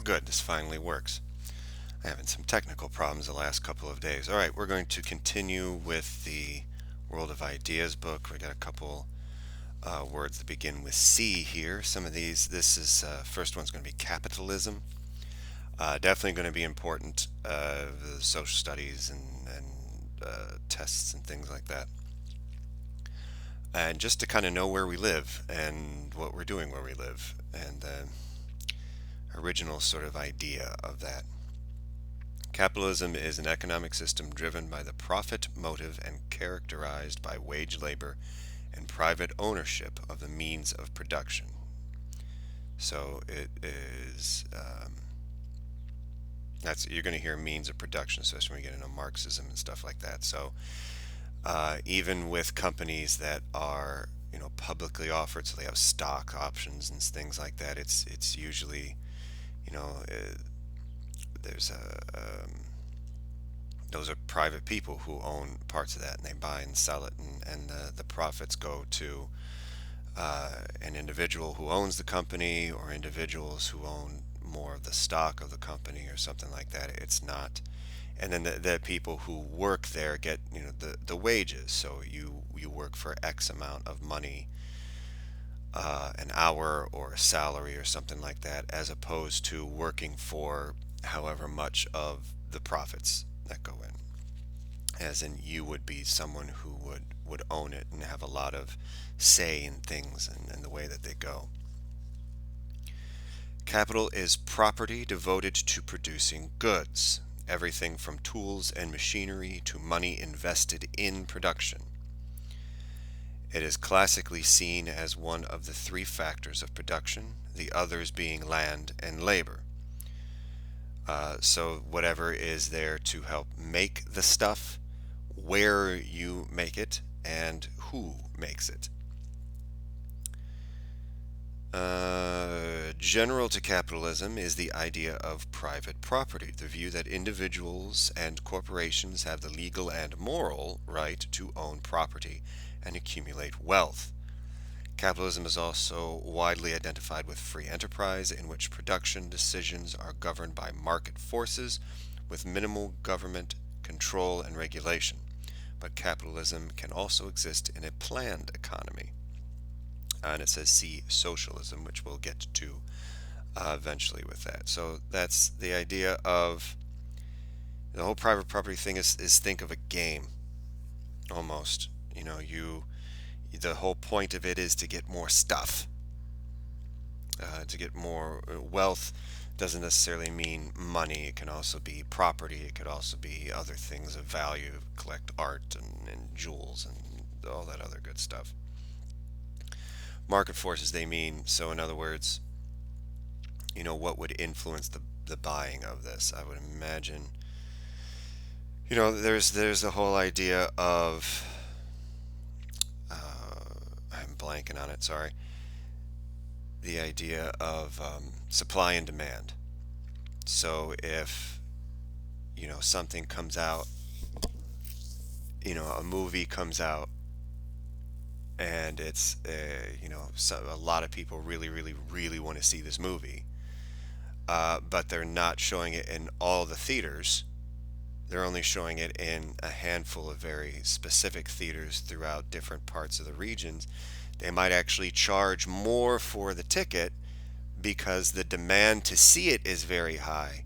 good, this finally works. I'm having some technical problems the last couple of days. All right, we're going to continue with the World of Ideas book. We got a couple words that begin with C here. Some of these, this is first one's going to be capitalism. Definitely going to be important, the social studies and tests and things like that. And just to kind of know where we live and what we're doing where we live, and the original sort of idea of that. Capitalism is an economic system driven by the profit motive and characterized by wage labor and private ownership of the means of production. So it is, that's, you're going to hear means of production, especially when we get into Marxism and stuff like that. So even with companies that are, publicly offered, so they have stock options and things like that, it's usually, you know, there's those are private people who own parts of that, and they buy and sell it, and the profits go to an individual who owns the company, or individuals who own more of the stock of the company, or something like that. It's not, and then the people who work there get, the wages. So you work for X amount of money, an hour or a salary or something like that, as opposed to working for however much of the profits that go in. As in, you would be someone who would own it and have a lot of say in things and the way that they go. Capital is property devoted to producing goods, everything from tools and machinery to money invested in production. It is classically seen as one of the three factors of production, the others being land and labor. So whatever is there to help make the stuff, where you make it, and who makes it. General to capitalism is the idea of private property, the view that individuals and corporations have the legal and moral right to own property and accumulate wealth. Capitalism is also widely identified with free enterprise, in which production decisions are governed by market forces with minimal government control and regulation. But capitalism can also exist in a planned economy. And it says see socialism, which we'll get to eventually with that. So that's the idea of the whole private property thing is think of a game almost. The whole point of it is to get more stuff, to get more wealth. Doesn't necessarily mean money. It can also be property. It could also be other things of value, collect art and jewels and all that other good stuff. Market forces, they mean, so in other words, what would influence the buying of this? I would imagine, there's the whole idea of, I'm blanking on it, sorry. The idea of supply and demand. So if, something comes out, a movie comes out, and it's, so a lot of people really, really, really want to see this movie, but they're not showing it in all the theaters. They're only showing it in a handful of very specific theaters throughout different parts of the regions. They might actually charge more for the ticket because the demand to see it is very high,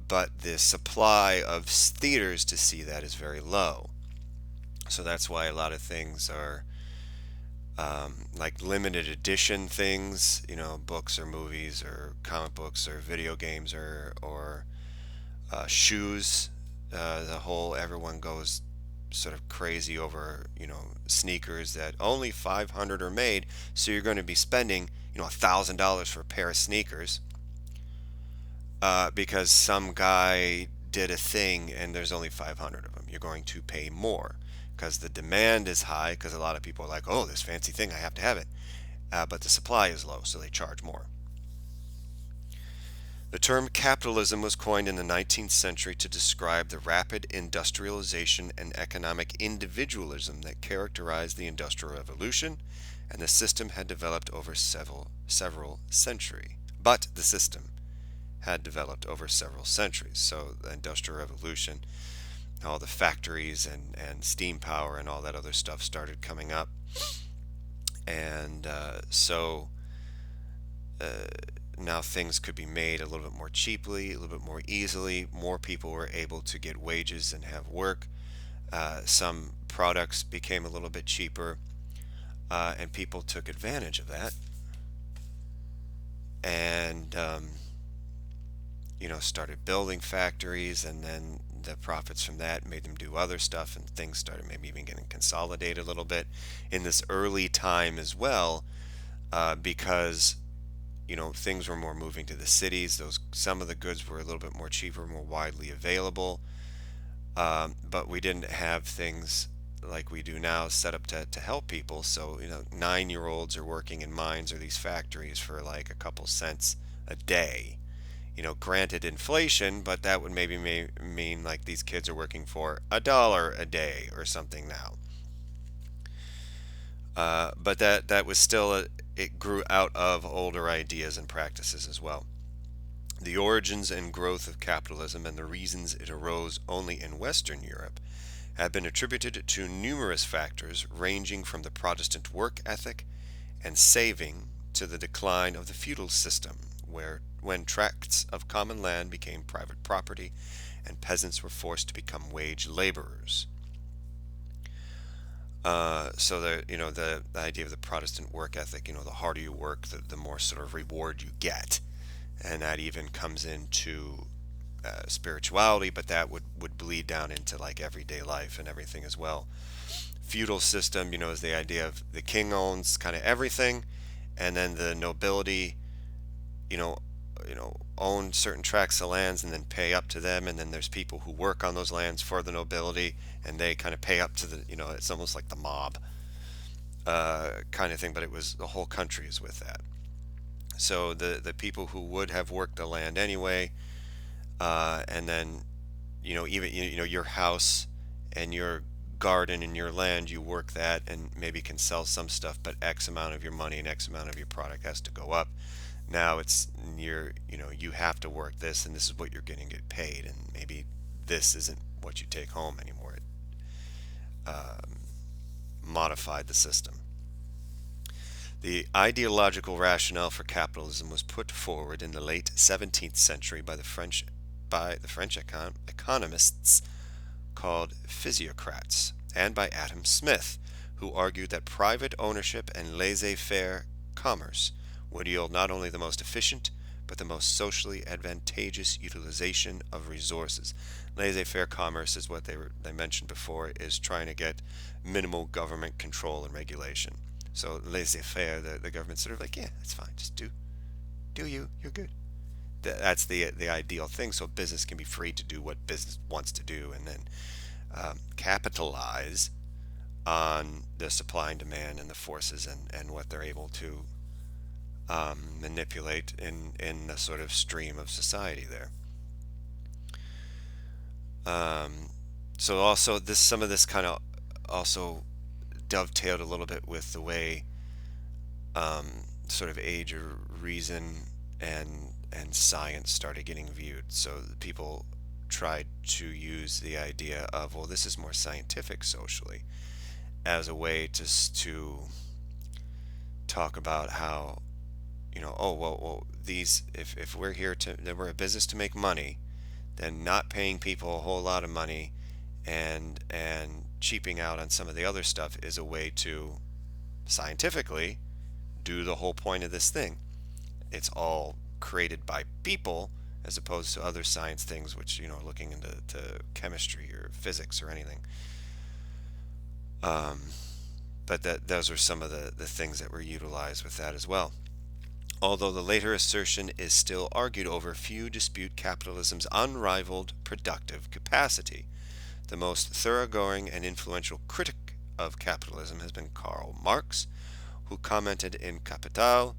but the supply of theaters to see that is very low. So that's why a lot of things are like limited edition things, books or movies or comic books or video games or shoes. The whole everyone goes sort of crazy over sneakers that only 500 are made, so you're going to be spending $1,000 for a pair of sneakers because some guy did a thing and there's only 500 of them. You're going to pay more because the demand is high, because a lot of people are like, oh, this fancy thing, I have to have it, but the supply is low, so they charge more. The term capitalism was coined in the 19th century to describe the rapid industrialization and economic individualism that characterized the Industrial Revolution, and the system had developed over several centuries. But the system had developed over several centuries. So the Industrial Revolution, all the factories and steam power and all that other stuff started coming up. And now things could be made a little bit more cheaply, a little bit more easily. More people were able to get wages and have work. Some products became a little bit cheaper, and people took advantage of that. And started building factories, and then the profits from that made them do other stuff, and things started maybe even getting consolidated a little bit in this early time as well, because things were more moving to the cities. Those some of the goods were a little bit more cheaper, more widely available, but we didn't have things like we do now set up to help people. So 9-year-olds are working in mines or these factories for like a couple cents a day. Granted inflation, but that would maybe mean like these kids are working for $1 a day or something now. But that was still it grew out of older ideas and practices as well. The origins and growth of capitalism and the reasons it arose only in Western Europe have been attributed to numerous factors ranging from the Protestant work ethic and saving to the decline of the feudal system, where when tracts of common land became private property and peasants were forced to become wage laborers. So the idea of the Protestant work ethic, the harder you work, the more sort of reward you get, and that even comes into spirituality, but that would bleed down into like everyday life and everything as well. Feudal system, is the idea of the king owns kind of everything, and then the nobility, you know, own certain tracts of lands and then pay up to them, and then there's people who work on those lands for the nobility, and they kind of pay up to the, it's almost like the mob kind of thing, but it was the whole country is with that. So the people who would have worked the land anyway, and then even your house and your garden and your land, you work that and maybe can sell some stuff, but X amount of your money and X amount of your product has to go up. Now it's you have to work this, and this is what you're going to get paid, and maybe this isn't what you take home anymore. It modified the system. The ideological rationale for capitalism was put forward in the late 17th century by the French economists called physiocrats, and by Adam Smith, who argued that private ownership and laissez-faire commerce would yield not only the most efficient, but the most socially advantageous utilization of resources. Laissez-faire commerce is what they mentioned before, is trying to get minimal government control and regulation. So laissez-faire, the government's sort of like, yeah, that's fine, just do you're good. That's the ideal thing, so business can be free to do what business wants to do, and then capitalize on the supply and demand and the forces and what they're able to manipulate in the sort of stream of society there. So also some of this kind of also dovetailed a little bit with the way sort of age or reason and science started getting viewed. So people tried to use the idea of, well, this is more scientific socially, as a way to talk about how oh well these if we're here then we're a business to make money, then not paying people a whole lot of money and cheaping out on some of the other stuff is a way to scientifically do the whole point of this thing. It's all created by people as opposed to other science things, which looking into chemistry or physics or anything. But those are some of the things that were utilized with that as well. Although the later assertion is still argued over, few dispute capitalism's unrivaled productive capacity. The most thoroughgoing and influential critic of capitalism has been Karl Marx, who commented in Capital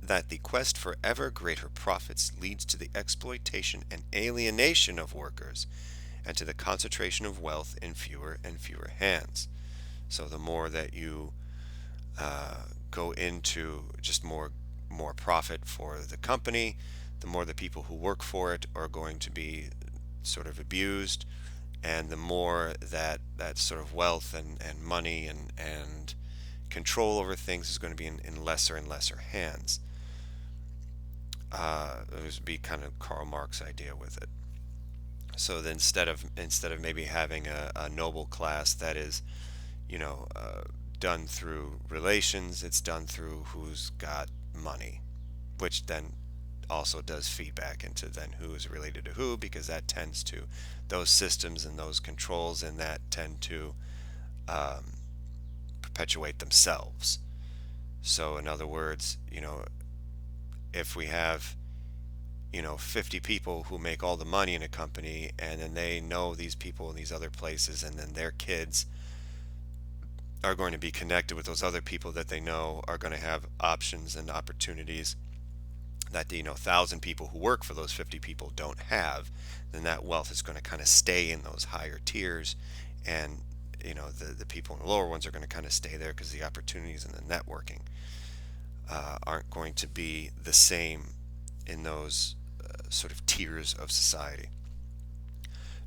that the quest for ever greater profits leads to the exploitation and alienation of workers and to the concentration of wealth in fewer and fewer hands. So the more that you go into just more profit for the company, the more the people who work for it are going to be sort of abused, and the more that sort of wealth and money and control over things is going to be in lesser and lesser hands. It would be kind of Karl Marx idea with it. So that instead of maybe having a noble class that is, you know, done through relations, it's done through who's got money, which then also does feedback into then who is related to who, because that tends to, those systems and those controls and that tend to perpetuate themselves. So in other words, if we have 50 people who make all the money in a company, and then they know these people in these other places, and then their kids are going to be connected with those other people that they know are going to have options and opportunities that 1,000 people who work for those 50 people don't have, then that wealth is going to kind of stay in those higher tiers, and the people in the lower ones are going to kind of stay there because the opportunities and the networking aren't going to be the same in those sort of tiers of society.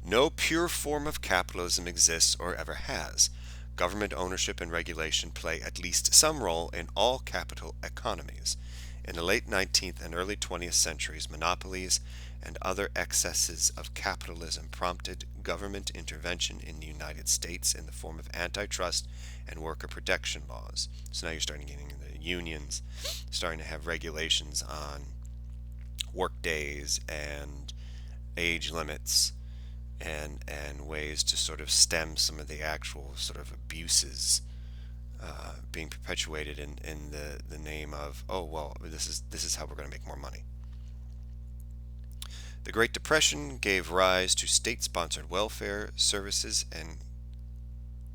No pure form of capitalism exists or ever has. Government ownership and regulation play at least some role in all capital economies. In the late 19th and early 20th centuries, monopolies and other excesses of capitalism prompted government intervention in the United States in the form of antitrust and worker protection laws. So now you're starting getting the unions, starting to have regulations on work days and age limits, and ways to sort of stem some of the actual sort of abuses being perpetuated in the name of, oh well, this is how we're going to make more money. The Great Depression gave rise to state-sponsored welfare services and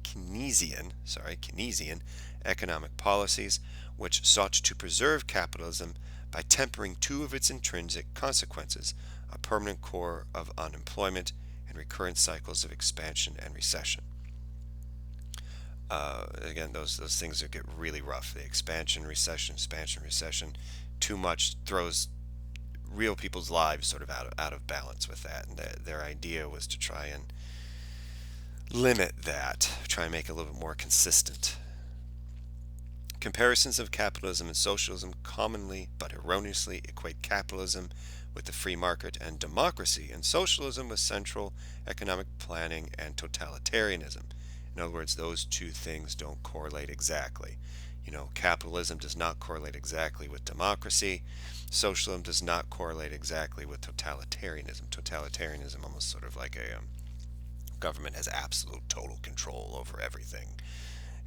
Keynesian economic policies, which sought to preserve capitalism by tempering two of its intrinsic consequences: a permanent core of unemployment and recurrent cycles of expansion and recession. Again, those things that get really rough. The expansion, recession. Too much throws real people's lives sort of out of balance with that. And their idea was to try and limit that, try and make it a little bit more consistent. Comparisons of capitalism and socialism commonly but erroneously equate capitalism with the free market and democracy, and socialism with central economic planning and totalitarianism. In other words, those two things don't correlate exactly. Capitalism does not correlate exactly with democracy. Socialism does not correlate exactly with totalitarianism. Totalitarianism, almost sort of like a government has absolute total control over everything,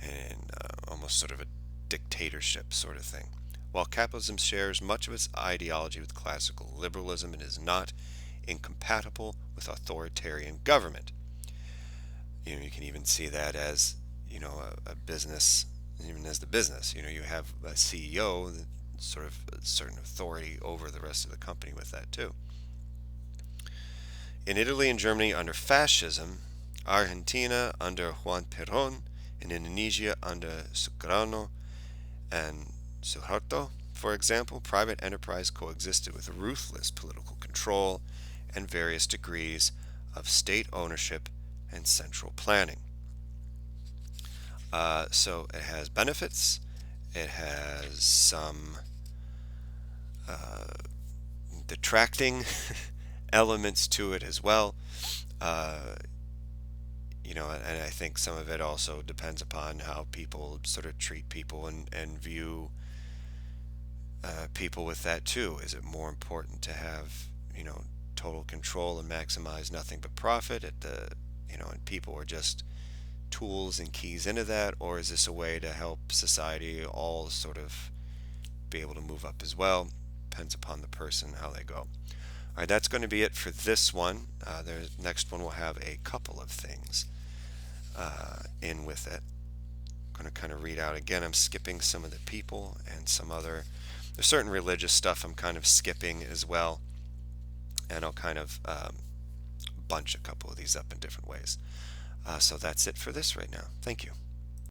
and almost sort of a dictatorship sort of thing. While capitalism shares much of its ideology with classical liberalism, it is not incompatible with authoritarian government. You can even see that as a business, even as the business. You have a CEO that sort of a certain authority over the rest of the company with that too. In Italy and Germany under fascism, Argentina under Juan Perón, in Indonesia under Sukarno and Suharto, for example, private enterprise coexisted with ruthless political control and various degrees of state ownership and central planning. So it has benefits, it has some detracting elements to it as well. And I think some of it also depends upon how people sort of treat people and view people with that too. Is it more important to have total control and maximize nothing but profit and people are just tools and keys into that, or is this a way to help society all sort of be able to move up as well? Depends upon the person how they go. All right, that's going to be it for this one. The next one will have a couple of things in with it. I'm going to kind of read out again. I'm skipping some of the people and some other. There's certain religious stuff I'm kind of skipping as well, and I'll kind of bunch a couple of these up in different ways. So that's it for this right now. Thank you.